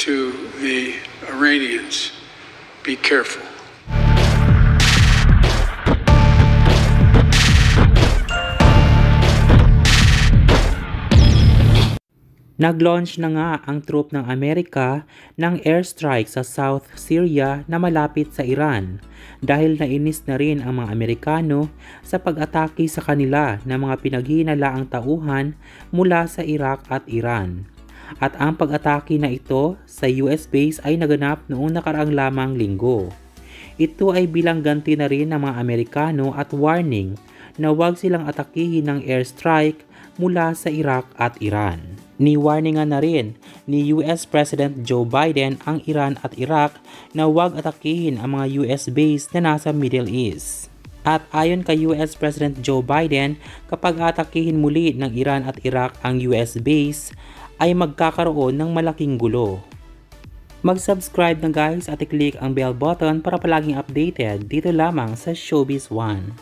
to the Iranians, be careful. Nag-launch na nga ang troop ng Amerika ng airstrike sa South Syria na malapit sa Iran dahil nainis na rin ang mga Amerikano sa pag-atake sa kanila ng mga pinaghinalaang tauhan mula sa Iraq at Iran. At ang pag-atake na ito sa US base ay naganap noong nakaraang lamang linggo. Ito ay bilang ganti na rin ng mga Amerikano at warning na huwag silang atakihin ng airstrike mula sa Iraq at Iran. Ni-warningan na rin ni US President Joe Biden ang Iran at Iraq na huwag atakihin ang mga US base na nasa Middle East. At ayon kay US President Joe Biden, kapag atakihin muli ng Iran at Iraq ang US base, ay magkakaroon ng malaking gulo. Mag-subscribe na guys at i-click ang bell button para palaging updated dito lamang sa Showbiz One.